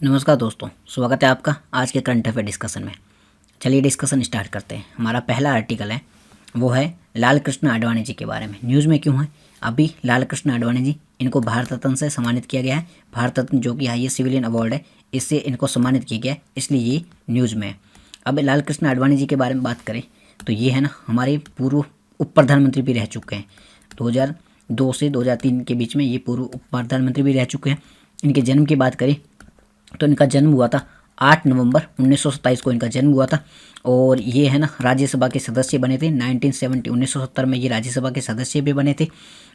नमस्कार दोस्तों, स्वागत है आपका आज के करंट अफेयर डिस्कशन में। चलिए डिस्कशन स्टार्ट करते हैं। हमारा पहला आर्टिकल है वो है लाल कृष्ण आडवाणी जी के बारे में। न्यूज़ में क्यों है? अभी लाल कृष्ण आडवाणी जी, इनको भारत रत्न से सम्मानित किया गया है। भारत रत्न जो कि हाईएस्ट सिविलियन अवार्ड है, इससे इनको सम्मानित किया गया है, इसलिए ये न्यूज़ में है। अब लाल कृष्ण आडवाणी जी के बारे में बात करें तो ये है ना, हमारे पूर्व उप प्रधानमंत्री भी रह चुके हैं। 2002 से 2003 के बीच में ये पूर्व उप प्रधानमंत्री भी रह चुके हैं। इनके जन्म की बात करें तो इनका जन्म हुआ था 8 नवंबर 1927 को इनका जन्म हुआ था। और ये है ना, राज्यसभा के सदस्य बने थे 1970 में ये राज्यसभा के सदस्य भी बने थे।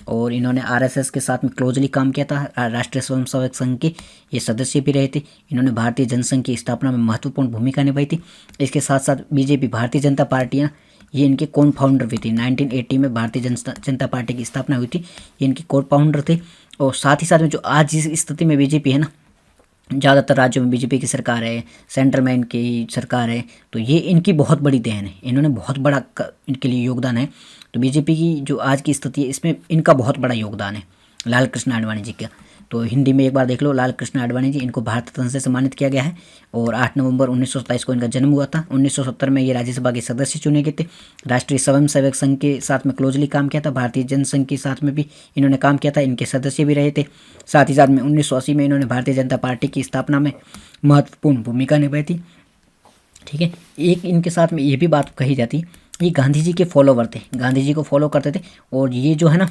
और इन्होंने आरएसएस के साथ में क्लोजली काम किया था। राष्ट्रीय स्वयंसेवक संघ के ये सदस्य भी रहे थे। इन्होंने भारतीय जनसंघ की स्थापना में महत्वपूर्ण भूमिका निभाई थी। इसके साथ साथ बीजेपी, भारतीय जनता पार्टी है ना, ये इनके कोन फाउंडर भी थे। 1980 में भारतीय जनता पार्टी की स्थापना हुई थी, ये इनके कोन फाउंडर थे। और साथ ही साथ में जो आज जिस स्थिति में बीजेपी है ना, ज़्यादातर राज्यों में बीजेपी की सरकार है, सेंट्रल में इनकी सरकार है, तो ये इनकी बहुत बड़ी देन है। इन्होंने बहुत बड़ा इनके लिए योगदान है। तो बीजेपी की जो आज की स्थिति है, इसमें इनका बहुत बड़ा योगदान है लाल कृष्ण आडवाणी जी का। तो हिंदी में एक बार देख लो, लाल कृष्ण आडवाणी जी, इनको भारत रत्न से सम्मानित किया गया है। और 8 नवंबर 1927 को इनका जन्म हुआ था। 1970 में ये राज्यसभा के सदस्य चुने गए थे। राष्ट्रीय स्वयंसेवक संघ के साथ में क्लोजली काम किया था। भारतीय जनसंघ के साथ में भी इन्होंने काम किया था, इनके सदस्य भी रहे थे। साथ ही साथ में 1980 में इन्होंने भारतीय जनता पार्टी की स्थापना में महत्वपूर्ण भूमिका निभाई थी। ठीक है, एक इनके साथ में ये भी बात कही जाती है, ये गांधी जी के फॉलोवर थे, गांधी जी को फॉलो करते थे। और ये जो है ना,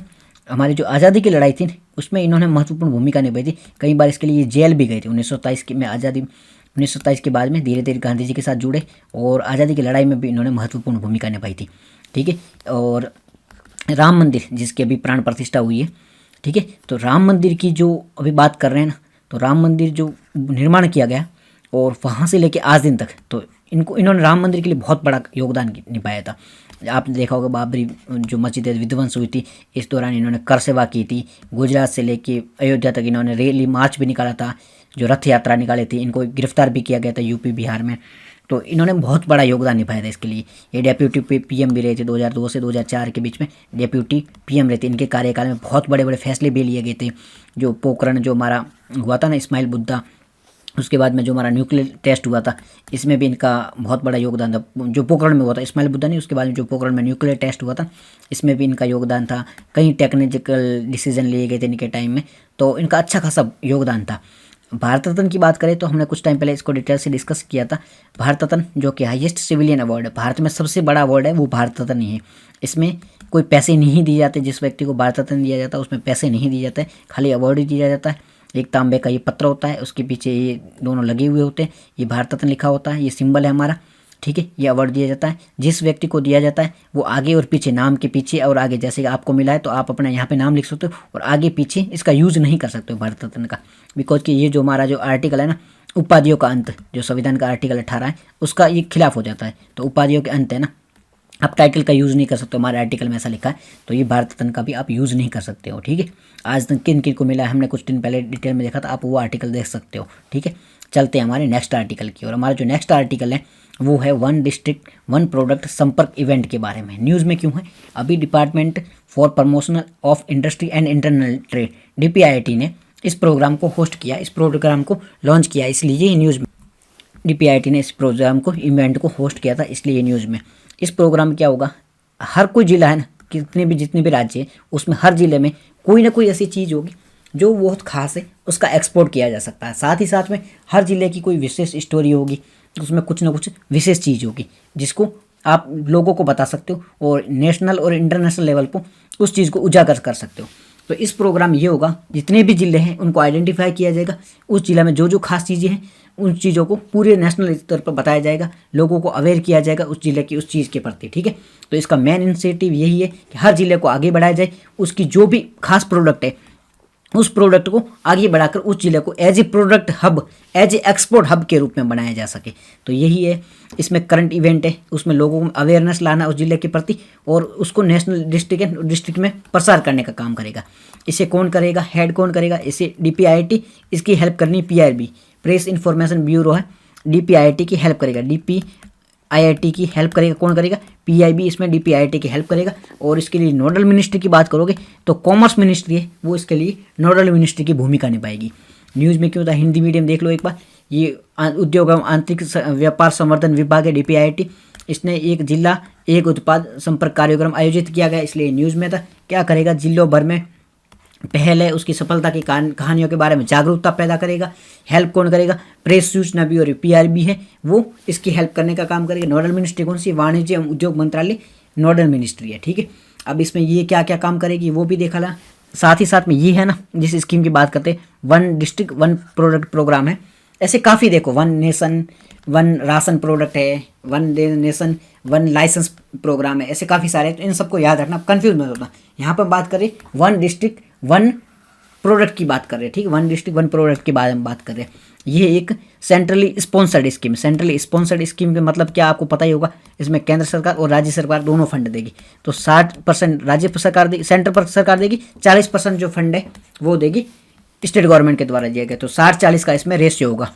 हमारी जो आज़ादी की लड़ाई थी उसमें इन्होंने महत्वपूर्ण भूमिका निभाई थी। कई बार इसके लिए ये जेल भी गए थे। 1927 में आज़ादी, 1927 के बाद में धीरे धीरे गांधी जी के साथ जुड़े और आज़ादी की लड़ाई में भी इन्होंने महत्वपूर्ण भूमिका निभाई थी। ठीक है, और राम मंदिर जिसकी अभी प्राण प्रतिष्ठा हुई है, ठीक है, तो राम मंदिर की जो अभी बात कर रहे हैं ना, तो राम मंदिर जो निर्माण किया गया और वहाँ से लेके आज दिन तक, तो इन्होंने राम मंदिर के लिए बहुत बड़ा योगदान निभाया था। आपने देखा होगा बाबरी जो मस्जिद विध्वंस हुई थी, इस दौरान इन्होंने कर सेवा की थी। गुजरात से लेके अयोध्या तक इन्होंने रैली मार्च भी निकाला था, जो रथ यात्रा निकाली थी। इनको गिरफ्तार भी किया गया था यूपी बिहार में। तो इन्होंने बहुत बड़ा योगदान निभाया था इसके लिए। ये डेप्यूटी पीएम भी रहे थे। 2002 से 2004 के बीच में डेप्यूटी पीएम रहे थे। इनके कार्यकाल में बहुत बड़े बड़े फैसले भी लिए गए थे। जो पोखरण जो हमारा हुआ था ना, इस्माइल बुद्धा, उसके बाद में जो हमारा न्यूक्लियर टेस्ट हुआ था, इसमें भी इनका बहुत बड़ा योगदान था। जो पोखरण में हुआ था, इस्माइल बुद्धा नहीं, उसके बाद में जो पोखरण में न्यूक्लियर टेस्ट हुआ था, इसमें भी इनका योगदान था। कई टेक्निकल डिसीजन लिए गए थे इनके टाइम में, तो इनका अच्छा खासा योगदान था। भारत रत्न की बात करें तो हमने कुछ टाइम पहले इसको डिटेल से डिस्कस किया था। भारत रत्न जो कि हाईएस्ट सिविलियन अवार्ड है, भारत में सबसे बड़ा अवार्ड है, वो भारत रत्न ही है। इसमें कोई पैसे नहीं दिए जाते। जिस व्यक्ति को भारत रत्न दिया जाता है उसमें पैसे नहीं दिए जाते, खाली अवार्ड ही दिया जाता है। एक तांबे का ये पत्र होता है, उसके पीछे ये दोनों लगे हुए होते हैं, ये भारत रत्न लिखा होता है, ये सिंबल है हमारा। ठीक है, ये अवार्ड दिया जाता है। जिस व्यक्ति को दिया जाता है वो आगे और पीछे, नाम के पीछे और आगे, जैसे आपको मिला है तो आप अपना यहाँ पे नाम लिख सकते हो और आगे पीछे इसका यूज़ नहीं कर सकते हो भारत रत्न का। बिकॉज कि ये जो हमारा जो आर्टिकल है ना, उपाधियों का अंत, जो संविधान का आर्टिकल 18 है, उसका ये खिलाफ हो जाता है। तो उपाधियों के अंत है ना, आप टाइटल का यूज़ नहीं कर सकते हो। हमारे आर्टिकल में ऐसा लिखा है, तो ये भारत रत्न का भी आप यूज़ नहीं कर सकते हो। ठीक है, आज तक किन किन को मिला है हमने कुछ दिन पहले डिटेल में देखा था, आप वो आर्टिकल देख सकते हो। ठीक है, चलते हैं हमारे नेक्स्ट आर्टिकल की। और हमारा जो नेक्स्ट आर्टिकल है वो है वन डिस्ट्रिक्ट वन प्रोडक्ट संपर्क इवेंट के बारे में। न्यूज़ में क्यों है? अभी department for promotional of industry and internal trade, DPIIT ने इस प्रोग्राम को होस्ट किया, इस प्रोग्राम को लॉन्च किया, इसलिए ये न्यूज़ में DPIIT ने इस प्रोग्राम को, इवेंट को होस्ट किया था, इसलिए ये न्यूज़ में। इस प्रोग्राम में क्या होगा, हर कोई जिला है ना, जितने भी राज्य है, उसमें हर जिले में कोई ना कोई ऐसी चीज़ होगी जो बहुत खास है, उसका एक्सपोर्ट किया जा सकता है। साथ ही साथ में हर जिले की कोई विशेष स्टोरी होगी, उसमें कुछ ना कुछ विशेष चीज़ होगी जिसको आप लोगों को बता सकते हो और नेशनल और इंटरनेशनल लेवल पर उस चीज़ को उजागर कर सकते हो। तो इस प्रोग्राम ये होगा, जितने भी जिले हैं उनको आइडेंटिफाई किया जाएगा, उस जिला में जो जो खास चीज़ें हैं उन चीज़ों को पूरे नेशनल स्तर पर बताया जाएगा, लोगों को अवेयर किया जाएगा उस जिले की उस चीज़ के प्रति। ठीक है, तो इसका मेन इनिशिएटिव यही है कि हर जिले को आगे बढ़ाया जाए, उसकी जो भी खास प्रोडक्ट है उस प्रोडक्ट को आगे बढ़ाकर उस जिले को as a product hub, as a export hub के रूप में बनाया जा सके। तो यही है इसमें करंट इवेंट है, उसमें लोगों को अवेयरनेस लाना उस जिले के प्रति और उसको नेशनल डिस्ट्रिक्ट में प्रसार करने का काम करेगा। इसे कौन करेगा, हेड कौन करेगा? इसे DPIIT, इसकी हेल्प करनी PIB, प्रेस इन्फॉर्मेशन ब्यूरो है, DPIIT की हेल्प करेगा। DPIIT की हेल्प करेगा, कौन करेगा? PIB इसमें DPIIT की हेल्प करेगा। और इसके लिए नोडल मिनिस्ट्री की बात करोगे तो कॉमर्स मिनिस्ट्री है, वो इसके लिए नोडल मिनिस्ट्री की भूमिका निभाएगी। न्यूज़ में क्यों था, हिंदी मीडियम देख लो एक बार, ये उद्योग एवं आंतरिक व्यापार संवर्धन विभाग है DPIIT, इसने एक जिला एक उत्पाद संपर्क कार्यक्रम आयोजित किया गया, इसलिए न्यूज़ में था। क्या करेगा, जिलों भर में पहल है, उसकी सफलता की कहानियों के बारे में जागरूकता पैदा करेगा। हेल्प कौन करेगा, प्रेस सूचना ब्यूरो और PRB है, वो इसकी हेल्प करने का काम करेगा। नोडल मिनिस्ट्री कौन सी, वाणिज्य एवं उद्योग मंत्रालय नोडल मिनिस्ट्री है, ठीक है। अब इसमें ये क्या क्या काम करेगी वो भी देखा ला। साथ ही साथ में ये है ना, जिस स्कीम की बात करते हैं, 1 डिस्ट्रिक्ट 1 प्रोडक्ट प्रोग्राम है। ऐसे काफ़ी देखो, 1 नेशन 1 राशन प्रोडक्ट है, 1 नेशन 1 लाइसेंस प्रोग्राम है, ऐसे काफ़ी सारे। तो इन सबको याद रखना, कंफ्यूज मत होना। यहाँ पर बात करें 1 डिस्ट्रिक्ट 1 प्रोडक्ट की बात कर रहे हैं, ठीक है। 1 डिस्ट्रिक्ट 1 प्रोडक्ट के बारे में बात कर रहे हैं। ये एक centrally sponsored scheme. Centrally sponsored scheme का मतलब क्या, आपको पता ही होगा। इसमें केंद्र सरकार और राज्य सरकार दोनों फंड देगी। तो 60% राज्य सरकार देगी, सेंटर पर सरकार देगी, 40% जो फंड है वो देगी स्टेट गवर्नमेंट के द्वारा दिया गया। तो 60-40 का इसमें रेशियो होगा,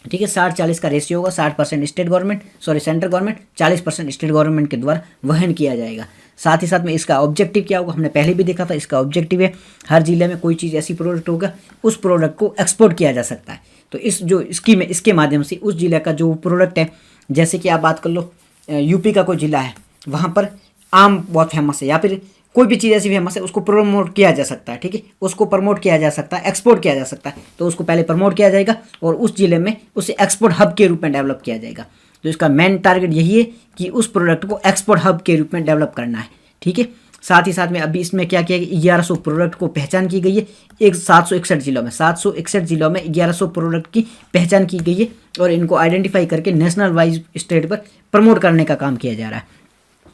ठीक है। 60-40 का रेशियो होगा। 60% state government central government, 40% state government के द्वारा वहन किया जाएगा। साथ ही साथ में इसका ऑब्जेक्टिव क्या होगा, हमने पहले भी देखा था। इसका ऑब्जेक्टिव है हर जिले में कोई चीज़ ऐसी प्रोडक्ट होगा, उस प्रोडक्ट को एक्सपोर्ट किया जा सकता है। तो इस जो स्कीम है, इसके माध्यम से उस जिले का जो प्रोडक्ट है, जैसे कि आप बात कर लो यूपी का कोई जिला है, वहाँ पर आम बहुत फेमस है, या फिर कोई भी चीज़ ऐसी फेमस है, उसको प्रमोट किया जा सकता है, ठीक है। उसको प्रमोट किया जा सकता है, एक्सपोर्ट किया जा सकता है। तो उसको पहले प्रमोट किया जाएगा और उस जिले में उसे एक्सपोर्ट हब के रूप में डेवलप किया जाएगा। तो इसका मेन टारगेट यही है कि उस प्रोडक्ट को एक्सपोर्ट हब के रूप में डेवलप करना है, ठीक है। साथ ही साथ में अभी इसमें क्या किया गया, 1100 प्रोडक्ट को पहचान की गई है। 761 जिलों में 761 जिलों में 1100 प्रोडक्ट की पहचान की गई है और इनको आइडेंटिफाई करके नेशनल वाइज स्टेट पर प्रमोट करने का काम किया जा रहा है।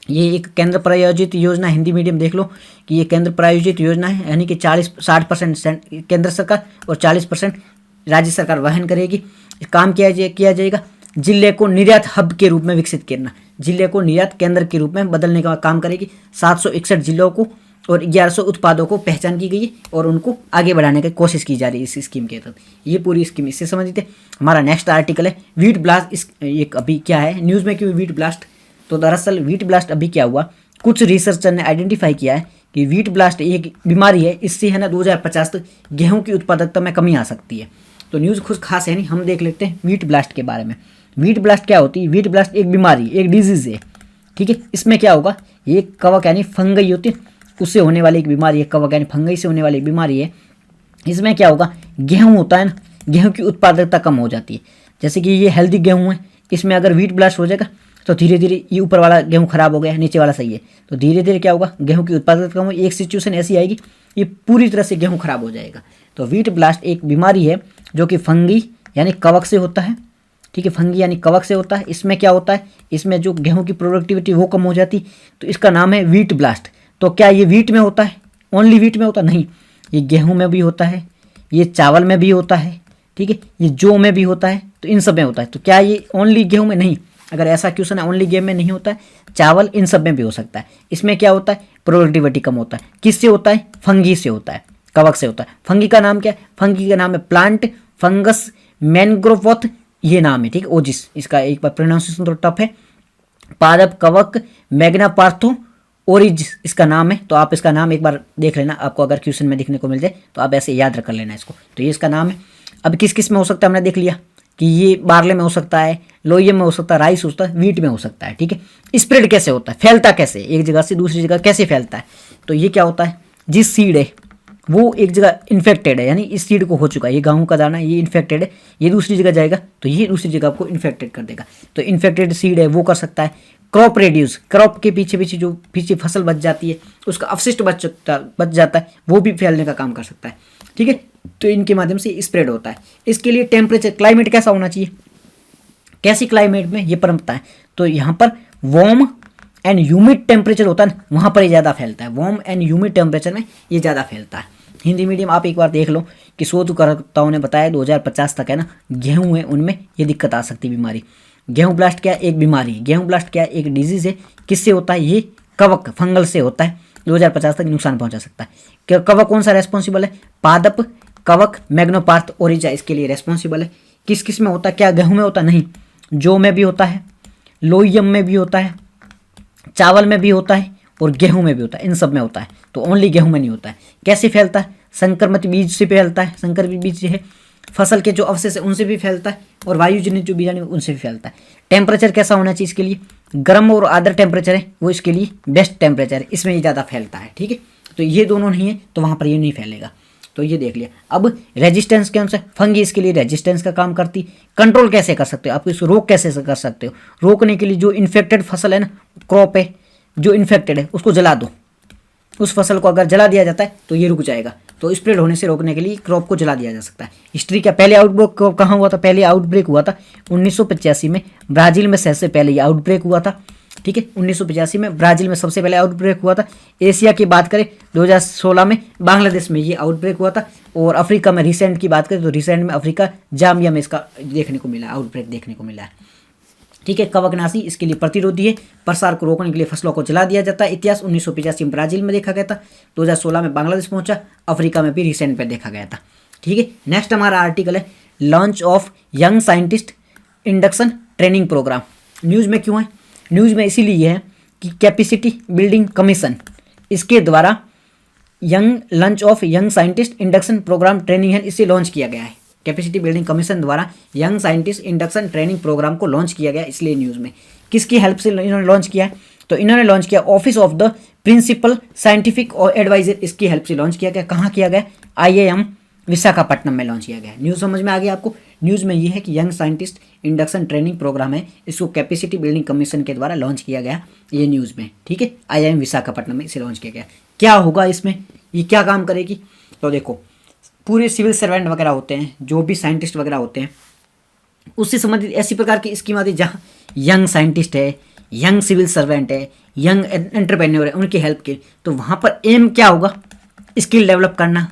ये एक केंद्र प्रायोजित योजना, हिंदी मीडियम देख लो कि ये केंद्र प्रायोजित योजना है, यानी कि 60% केंद्र सरकार और 40% राज्य सरकार वहन करेगी। काम किया जाएगा जिले को निर्यात हब के रूप में विकसित करना, जिले को निर्यात केंद्र के रूप में बदलने का काम करेगी। 761 जिलों को और 1100 उत्पादों को पहचान की गई है और उनको आगे बढ़ाने की कोशिश की जा रही है इस स्कीम के तहत। ये पूरी स्कीम इससे समझते। हमारा नेक्स्ट आर्टिकल है वीट ब्लास्ट। एक अभी क्या है न्यूज़ में, क्यों वीट ब्लास्ट, तो दरअसल वीट ब्लास्ट अभी क्या हुआ, कुछ रिसर्चर ने आइडेंटिफाई किया है कि वीट ब्लास्ट एक बीमारी है, इससे है ना 2050 तक गेहूं की उत्पादकता में कमी आ सकती है। तो न्यूज़ कुछ खास है नहीं, हम देख लेते हैं वीट ब्लास्ट के बारे में। वीट ब्लास्ट क्या होती है, वीट ब्लास्ट एक बीमारी, एक डिजीज़ है, ठीक है। इसमें क्या होगा, ये कवक यानी फंगई होती है, उससे होने वाली एक बीमारी है। कवक यानी फंगई से होने वाली बीमारी है। इसमें क्या होगा, गेहूँ होता है ना, गेहूँ की उत्पादकता कम हो जाती है। जैसे कि ये हेल्दी गेहूँ है, इसमें अगर वीट ब्लास्ट हो जाएगा तो धीरे धीरे ये ऊपर वाला गेहूँ खराब हो गया, नीचे वाला सही है, तो धीरे धीरे क्या होगा, गेहूँ की उत्पादकता कम हो। एक सिचुएशन ऐसी आएगी ये पूरी तरह से गेहूँ खराब हो जाएगा। तो वीट ब्लास्ट एक बीमारी है जो कि फंगी यानी कवक से होता है, ठीक है। फंगी यानी कवक से होता है। इसमें क्या होता है, इसमें जो गेहूँ की प्रोडक्टिविटी वो कम हो जाती, तो इसका नाम है वीट ब्लास्ट। तो क्या ये वीट में होता है, ओनली वीट में होता नहीं, ये गेहूँ में भी होता है, ये चावल में भी होता है, ठीक है, ये जौ में भी होता है, तो इन सब में होता है। तो क्या ये ओनली गेहूँ में नहीं, अगर ऐसा क्वेश्चन है ओनली गेहूँ में नहीं होता है, चावल इन सब में भी हो सकता है। इसमें क्या होता है, प्रोडक्टिविटी कम होता है। किससे होता है, फंगी से होता है, कवक से होता है। फंगी का नाम क्या है, फंगी का नाम है प्लांट फंगस मैनग्रोवोथ, ये नाम है, ठीक है। ओजिस, इसका एक बार प्रोनाउंसिएशन तो टफ है। पादप कवक मैग्नापार्थो ओरिज इसका नाम है। तो आप इसका नाम एक बार देख लेना, आपको अगर क्वेश्चन में देखने को मिल जाए तो आप ऐसे याद रख लेना इसको। तो ये इसका नाम है। अब किस किस में हो सकता है, हमने देख लिया कि ये बार्ले में हो सकता है, लोहियम में हो सकता है, राइस हो सकता है, वीट में हो सकता है, ठीक है। स्प्रेड कैसे होता है, फैलता कैसे, एक जगह से दूसरी जगह कैसे फैलता है, तो ये क्या होता है, जिस सीड है वो एक जगह इन्फेक्टेड है, यानी इस सीड को हो चुका है, ये गेहूं का दाना ये इन्फेक्टेड है, ये दूसरी जगह जाएगा तो ये दूसरी जगह को इन्फेक्टेड कर देगा। तो इन्फेक्टेड सीड है वो कर सकता है। क्रॉप रेड्यूस, क्रॉप के पीछे पीछे जो पीछे फसल बच जाती है उसका अवशिष्ट बच जाता है, वो भी फैलने का काम कर सकता है, ठीक है। तो इनके माध्यम से स्प्रेड होता है। इसके लिए टेम्परेचर, क्लाइमेट कैसा होना चाहिए, कैसी क्लाइमेट में ये पनपता है, तो यहाँ पर वार्म एंड ह्यूमिड टेम्परेचर होता है, वहाँ पर ये ज़्यादा फैलता है। वार्म एंड ह्यूमिड टेम्परेचर में ये ज़्यादा फैलता है। हिंदी मीडियम आप एक बार देख लो कि शोधकर्ताओं ने बताया 2050 तक है ना, गेहूँ है उनमें ये दिक्कत आ सकती है, बीमारी। गेहूँ ब्लास्ट क्या है, एक बीमारी है। गेहूँ ब्लास्ट क्या है, एक डिजीज़ है। किससे होता है, ये कवक फंगल से होता है। 2050 तक नुकसान पहुंचा सकता है। कवक कौन सा रेस्पॉन्सिबल है, पादप कवक मैग्नोपार्थ ओरिजा इसके लिए रेस्पॉन्सिबल है। किस किस में होता है, क्या गेहूँ में होता नहीं, जौ में भी होता है, लोहियम में भी होता है, चावल में भी होता है और गेहूं में भी होता है, इन सब में होता है। तो ओनली गेहूं में नहीं होता है। कैसे फैलता है, संक्रमित बीज से फैलता है। संक्रमित बीज है फसल के जो अवशेष है उनसे भी फैलता है, और वायु जनित जो बीजाणु उनसे भी फैलता है। टेम्परेचर कैसा होना चाहिए इसके लिए, गर्म और आर्द्र टेम्परेचर है वो इसके लिए बेस्ट टेम्परेचर है, इसमें ये ज़्यादा फैलता है। ठीक है, तो ये दोनों नहीं है तो वहाँ पर ये नहीं फैलेगा। तो ये देख लिया। अब रेजिस्टेंस के अनुसार फंगी इसके लिए रेजिस्टेंस का काम करती। कंट्रोल कैसे कर सकते हो आप, इसको रोक कैसे कर सकते हो, रोकने के लिए जो इन्फेक्टेड फसल है ना, क्रॉप है जो इन्फेक्टेड है उसको जला दो। उस फसल को अगर जला दिया जाता है तो ये रुक जाएगा। तो स्प्रेड होने से रोकने के लिए क्रॉप को जला दिया जा सकता है। हिस्ट्री का पहले आउटब्रेक कहाँ हुआ था, पहले आउटब्रेक हुआ था 1985 में ब्राज़ील में, सबसे पहले ये आउटब्रेक हुआ था। ठीक है, 1985 में ब्राज़ील में सबसे पहले आउटब्रेक हुआ था। एशिया की बात करें 2016 में बांग्लादेश में ये आउटब्रेक हुआ था, और अफ्रीका में रिसेंट की बात करें तो रिसेंट में अफ्रीका जाम्बिया में इसका देखने को मिला, आउटब्रेक देखने को मिला है। ठीक है, कवकनाशी इसके लिए प्रतिरोधी है, प्रसार को रोकने के लिए फसलों को जला दिया जाता है। इतिहास 1985 में ब्राज़ील में देखा गया था, 2016 में बांग्लादेश पहुंचा, अफ्रीका में भी रिसेंट पे देखा गया था। ठीक है, नेक्स्ट हमारा आर्टिकल है launch of young scientist induction training programme. News में क्यों है, न्यूज़ में इसीलिए है कि कैपेसिटी बिल्डिंग कमीशन इसके द्वारा launch of young scientist induction programme training है, इसे लॉन्च किया गया है। कैपेसिटी बिल्डिंग कमीशन द्वारा young scientist induction training programme को लॉन्च किया गया, इसलिए न्यूज़ में। किसकी हेल्प से इन्होंने लॉन्च किया है, तो इन्होंने लॉन्च किया office of the principal scientific और एडवाइजर, इसकी हेल्प से लॉन्च किया गया। कहाँ किया गया, IIM विशाखापट्टनम में लॉन्च किया गया। न्यूज़ समझ में आ गया आपको। न्यूज़ में ये है कि young scientist induction training programme है, इसको कैपेसिटी बिल्डिंग कमीशन के द्वारा लॉन्च किया गया, ये न्यूज़ में। ठीक है, IIM विशाखापट्टनम में इसे लॉन्च किया गया। क्या होगा इसमें, ये क्या काम करेगी, तो देखो पूरे सिविल सर्वेंट वगैरह होते हैं, जो भी साइंटिस्ट वगैरह होते हैं, उससे संबंधित ऐसी प्रकार की स्कीम आती है जहाँ यंग साइंटिस्ट है, यंग सिविल सर्वेंट है, यंग एंटरप्रेन्योर है, उनकी हेल्प के। तो वहाँ पर एम क्या होगा, स्किल डेवलप करना,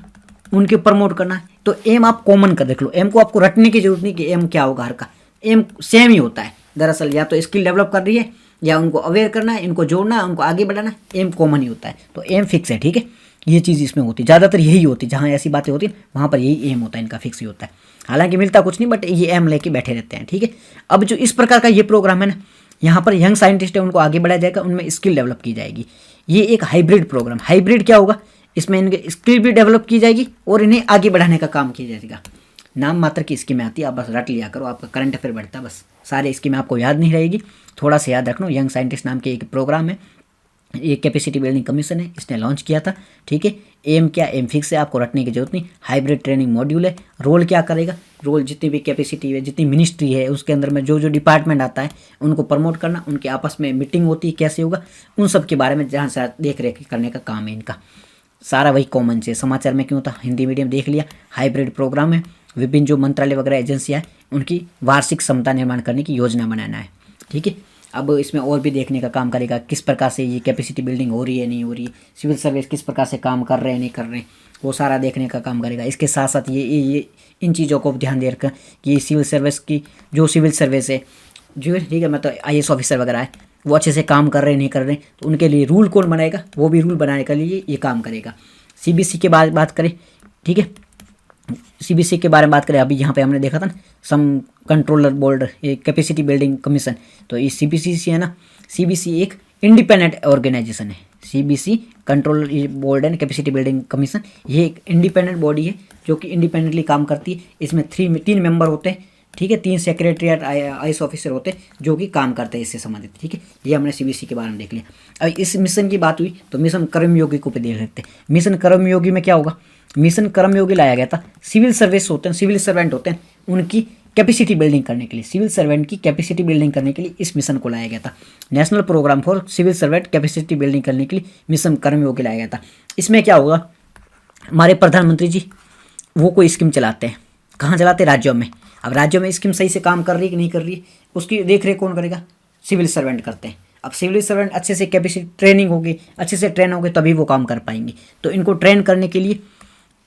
उनके प्रमोट करना। तो एम आप कॉमन कर देख लो, एम को आपको रटने की जरूरत नहीं कि एम क्या होगा, हर का एम सेम ही होता है दरअसल। या तो स्किल डेवलप कर रही है, या उनको अवेयर करना है, इनको जोड़ना है, उनको आगे बढ़ाना, एम कॉमन ही होता है। तो एम फिक्स है। ठीक है, ये चीज़ इसमें होती है, ज़्यादातर यही होती है, जहाँ ऐसी बातें होती हैं वहाँ पर यही एम होता है, इनका फिक्स ही होता है। हालांकि मिलता कुछ नहीं, बट ये एम लेके बैठे रहते हैं। ठीक है, अब जो इस प्रकार का ये प्रोग्राम है ना, यहाँ पर यंग साइंटिस्ट है उनको आगे बढ़ाया जाएगा, उनमें स्किल डेवलप की जाएगी। ये एक हाइब्रिड प्रोग्राम, हाइब्रिड क्या होगा, इसमें इनके स्किल भी डेवलप की जाएगी और इन्हें आगे बढ़ाने का काम किया जाएगा। नाम मात्र की स्कीम आती है, आप बस रट लिया करो, आपका करंट अफेयर बढ़ता है। बस सारे स्कीम आपको याद नहीं रहेगी, थोड़ा सा याद रखना। यंग साइंटिस्ट नाम के एक प्रोग्राम है, ये कैपेसिटी बिल्डिंग कमीशन है, इसने लॉन्च किया था। ठीक है, एम क्या, एम फिक्स है, आपको रटने की जरूरत नहीं। हाइब्रिड ट्रेनिंग मॉड्यूल है। रोल क्या करेगा, रोल जितनी भी कैपेसिटी है, जितनी मिनिस्ट्री है, उसके अंदर में जो जो डिपार्टमेंट आता है उनको प्रमोट करना, उनके आपस में मीटिंग होती है कैसे होगा, उन सब के बारे में जहाँ से देख रेख करने का काम है इनका। सारा वही कॉमन से समाचार में क्यों था, हिंदी मीडियम देख लिया। हाइब्रिड प्रोग्राम है, विभिन्न जो मंत्रालय वगैरह एजेंसियाँ हैं उनकी वार्षिक क्षमता निर्माण करने की योजना बनाना है। ठीक है, अब इसमें और भी देखने का काम करेगा, किस प्रकार से ये कैपेसिटी बिल्डिंग हो रही है नहीं हो रही है, सिविल सर्विस किस प्रकार से काम कर रहे हैं नहीं कर रहे हैं, वो सारा देखने का काम करेगा। इसके साथ साथ ये इन चीज़ों को ध्यान दे रखा कि सिविल सर्विस की जो सिविल सर्विस है जो, ठीक है, मतलब IAS ऑफिसर वगैरह है, वो अच्छे से काम कर रहे हैं नहीं कर रहे हैं, तो उनके लिए रूल कौन बनाएगा, वो भी रूल बनाने के लिए ये काम करेगा। CBC के बात करें, ठीक है, CBC के बारे में बात करें, अभी यहाँ पे हमने देखा था ना सम कंट्रोलर बोर्ड, ये कैपेसिटी बिल्डिंग कमीशन, तो ये CBC है ना। CBC एक इंडिपेंडेंट ऑर्गेनाइजेशन है, CBC controller board and capacity building commission, ये एक इंडिपेंडेंट बॉडी है जो कि इंडिपेंडेंटली काम करती है। इसमें 3 मेंबर होते हैं। ठीक है, 3 सेक्रेटरीट IAS ऑफिसर होते हैं जो कि काम करते हैं इससे संबंधित। ठीक है, ये हमने CBC के बारे में देख लिया। अब इस मिशन की बात हुई तो मिशन कर्मयोगी को पे देख सकते हैं। मिशन कर्मयोगी में क्या होगा, मिशन कर्मयोगी लाया गया था, सिविल सर्विस होते हैं, सिविल सर्वेंट होते हैं, उनकी कैपेसिटी बिल्डिंग करने के लिए, सिविल सर्वेंट की कैपेसिटी बिल्डिंग करने के लिए इस मिशन को लाया गया था। National programme for civil servant capacity building करने के लिए मिशन कर्मयोगी लाया गया था। इसमें क्या होगा, हमारे प्रधानमंत्री जी वो कोई स्कीम चलाते हैं, कहाँ चलाते हैं, राज्यों में। अब राज्यों में स्कीम सही से काम कर रही है कि नहीं कर रही है, उसकी देख रेख कौन करेगा, सिविल सर्वेंट करते हैं। अब सिविल सर्वेंट अच्छे से कैपेसिटी ट्रेनिंग होगी, अच्छे से ट्रेन होंगे तभी वो काम कर पाएंगे। तो इनको ट्रेन करने के लिए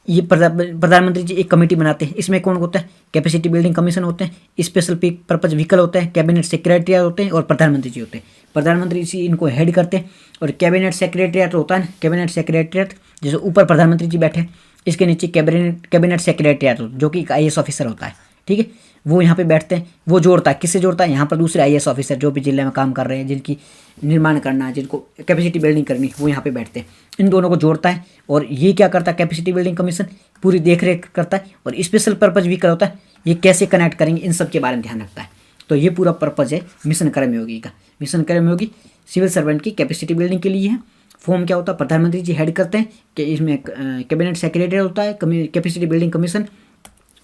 ये प्रधानमंत्री जी एक कमेटी बनाते हैं। इसमें कौन होता है, कैपेसिटी बिल्डिंग कमीशन होते हैं, स्पेशल पर्पज व्हीकल होते हैं, कैबिनेट सेक्रेटरिएट होते हैं और प्रधानमंत्री जी होते हैं। प्रधानमंत्री जी इनको हेड करते हैं और कैबिनेट सेक्रेटरिएट होता है ना, कैबिनेट सेक्रेटरिएट जैसे ऊपर प्रधानमंत्री जी बैठे, इसके नीचे कैबिनेट सेक्रेटरिएट जो कि IAS ऑफिसर होता है। ठीक है, वो यहाँ पे बैठते हैं, वो जोड़ता है, किससे जोड़ता है, यहाँ पर दूसरे IAS ऑफिसर जो भी जिले में काम कर रहे हैं, जिनकी निर्माण करना है, जिनको कैपेसिटी बिल्डिंग करनी है, वो यहाँ पे बैठते हैं, इन दोनों को जोड़ता है। और ये क्या करता है, कैपेसिटी बिल्डिंग कमीशन पूरी देख रेख करता है और स्पेशल पर्पज व्हीकल होता है, ये कैसे कनेक्ट करेंगे इन सब के बारे में ध्यान रखता है। तो ये पूरा पर्पज है मिशन कर्मयोगी का। मिशन कर्मयोगी सिविल सर्वेंट की कैपेसिटी बिल्डिंग के लिए है। फॉर्म क्या होता है, प्रधानमंत्री जी हेड करते हैं कि इसमें कैबिनेट सेक्रेटरी होता है, कैपेसिटी बिल्डिंग कमीशन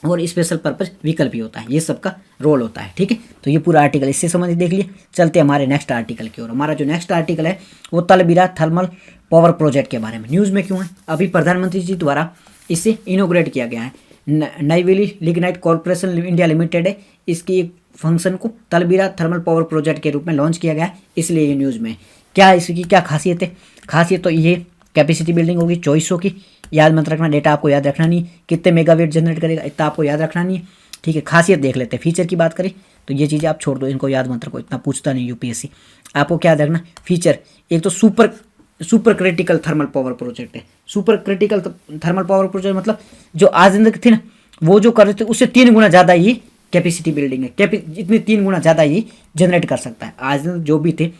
और स्पेशल पर्पज व्हीकल भी होता है, ये सबका रोल होता है। ठीक है, तो ये पूरा आर्टिकल इससे संबंधित देख लिए। चलते हैं हमारे नेक्स्ट आर्टिकल की ओर। हमारा जो नेक्स्ट आर्टिकल है वो तलबीरा थर्मल पावर प्रोजेक्ट के बारे में। न्यूज़ में क्यों है, अभी प्रधानमंत्री जी द्वारा इसे इनोग्रेट किया गया है। नईवेली लिग्नाइट कॉर्पोरेशन इंडिया लिमिटेड है, इसकी फंक्शन को तलबीरा थर्मल पावर प्रोजेक्ट के रूप में लॉन्च किया गया है, इसलिए ये न्यूज़ में। क्या इसकी क्या खासियत है, खासियत तो ये कैपेसिटी बिल्डिंग होगी 2400 की, याद मत रखना, डेटा आपको याद रखना नहीं, कितने मेगावाट जनरेट करेगा इतना आपको याद रखना नहीं है। ठीक है, खासियत देख लेते हैं। फीचर की बात करें तो ये चीज़ें आप छोड़ दो, इनको याद मत रखो, इतना पूछता नहीं UPSC। आपको क्या याद रखना, फीचर एक तो super critical thermal power project है। Super critical thermal power project मतलब जो आज तक थे ना, वो जो कर रहे थे उससे 3 गुना ज़्यादा ये कैपेसिटी बिल्डिंग है। इतने 3 गुना ज़्यादा ये जनरेट कर सकता है। आज जो भी थे,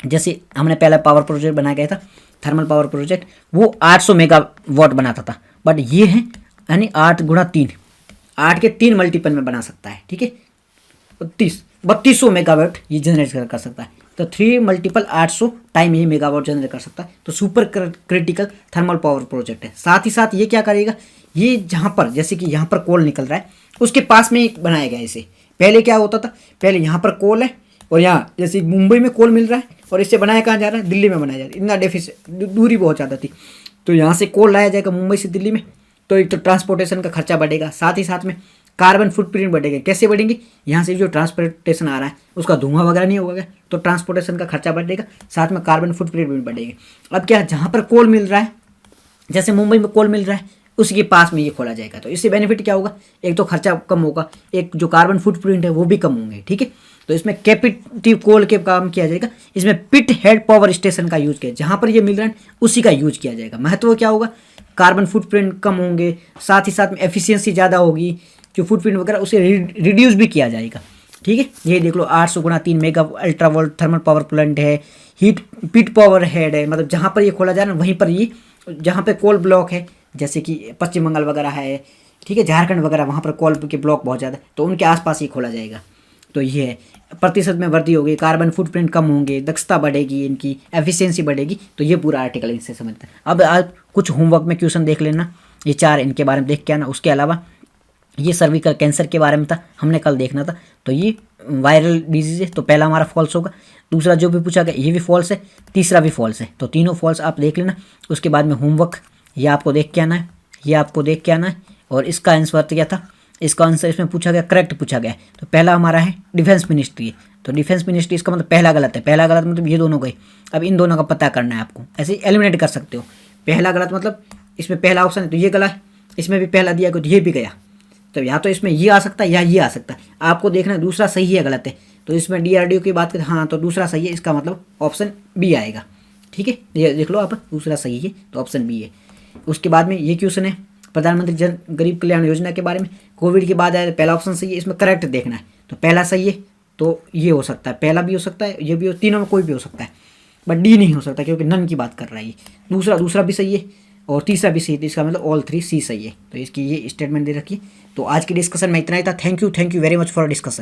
जैसे हमने पहला पावर प्रोजेक्ट बनाया गया था थर्मल पावर प्रोजेक्ट, वो 800 मेगावाट बनाता था, बट ये है यानी 8 गुणा 3, 8 के 3 मल्टीपल में बना सकता है। ठीक है, 3200 मेगावाट ये जनरेट कर सकता है। तो 3 मल्टीपल 800 टाइम ये मेगावाट जनरेट कर सकता है। तो super critical thermal power project है। साथ ही साथ ये क्या करेगा, ये जहाँ पर जैसे कि यहाँ पर कोल निकल रहा है उसके पास में बनाया गया इसे। पहले क्या होता था, पहले यहाँ पर कोल है और यहाँ जैसे मुंबई में कोल मिल रहा है और इससे बनाया कहाँ जा रहा है, दिल्ली में बनाया जा रहा है। इतना डेफिसिट, दूरी बहुत ज़्यादा थी, तो यहाँ से कोल लाया जाएगा मुंबई से दिल्ली में, तो एक तो ट्रांसपोर्टेशन का खर्चा बढ़ेगा, साथ ही साथ में कार्बन फुटप्रिंट बढ़ेगा। कैसे बढ़ेंगे, यहाँ से जो ट्रांसपोर्टेशन आ रहा है उसका धुआं वगैरह नहीं होगा, तो ट्रांसपोर्टेशन का खर्चा बढ़ेगा, साथ में कार्बन फुटप्रिंट भी बढ़ेगा। अब क्या, जहाँ पर कोल मिल रहा है, जैसे मुंबई में कोल मिल रहा है उसके पास में ये खोला जाएगा, तो इससे बेनिफिट क्या होगा, एक तो खर्चा कम होगा, एक जो कार्बन फुटप्रिंट है वो भी कम होंगे। ठीक है, तो इसमें कैपेसिटिव कोल के काम किया जाएगा। इसमें पिट हेड पावर स्टेशन का यूज किया, जहाँ पर ये मिल रहा है उसी का यूज किया जाएगा। महत्व क्या होगा, कार्बन फुटप्रिंट कम होंगे, साथ ही साथ में एफिशिएंसी ज़्यादा होगी, जो फुटप्रिंट वगैरह उसे रिड्यूस भी किया जाएगा। ठीक है, ये देख लो 800 गुणा 3 mega ultra volt thermal power plant है, हीट पिट पावर हेड है, मतलब जहाँ पर ये खोला जा रहा है वहीं पर ये, जहाँ पे कोल ब्लॉक है जैसे कि पश्चिम बंगाल वगैरह है, ठीक है, झारखंड वगैरह, वहाँ पर कोल के ब्लॉक बहुत ज़्यादा है, तो उनके आसपास ये खोला जाएगा। तो ये है, प्रतिशत में वृद्धि होगी, कार्बन फुटप्रिंट कम होंगे, दक्षता बढ़ेगी, इनकी एफिशिएंसी बढ़ेगी। तो ये पूरा आर्टिकल इनसे समझते हैं। अब आप कुछ होमवर्क में क्वेश्चन देख लेना, ये 4 इनके बारे में देख के आना। उसके अलावा ये सर्विकल कैंसर के बारे में था, हमने कल देखना था, तो ये वायरल डिजीज है, तो पहला हमारा फॉल्स होगा। दूसरा जो भी पूछा गया ये भी फॉल्स है, तीसरा भी फॉल्स है, तो तीनों फॉल्स आप देख लेना। उसके बाद में होमवर्क ये आपको देख के आना है, ये आपको देख के आना है। और इसका आंसर क्या था, इसका आंसर इसमें पूछा गया, करेक्ट पूछा गया। तो पहला हमारा है डिफेंस मिनिस्ट्री, तो डिफेंस मिनिस्ट्री इसका मतलब पहला गलत है। पहला गलत मतलब ये दोनों गए, अब इन दोनों का पता करना है आपको, ऐसे एलिमिनेट कर सकते हो। पहला गलत मतलब इसमें पहला ऑप्शन है तो ये गला है, इसमें भी पहला दिया तो ये भी गया, तो या तो इसमें ये आ सकता है या ये आ सकता है, आपको देखना है दूसरा सही है गलत है। तो इसमें DRDO की बात करें, हाँ तो दूसरा सही है, इसका मतलब ऑप्शन बी आएगा। ठीक है, ये देख लो आप, दूसरा सही है तो ऑप्शन बी है। उसके बाद में ये क्वेश्चन है प्रधानमंत्री जन गरीब कल्याण योजना के बारे में, कोविड के बाद आया, पहला ऑप्शन सही है, इसमें करेक्ट देखना है। तो पहला सही है तो ये हो सकता है, पहला भी हो सकता है, ये भी हो, तीनों में कोई भी हो सकता है, बट डी नहीं हो सकता क्योंकि नन की बात कर रहा है ये। दूसरा भी सही है और तीसरा भी सही है, तो इसका मतलब ऑल 3 सी सही है। तो इसकी ये स्टेटमेंट दे रखी है। तो आज की डिस्कशन में इतना ही था। Thank you very much for discussion.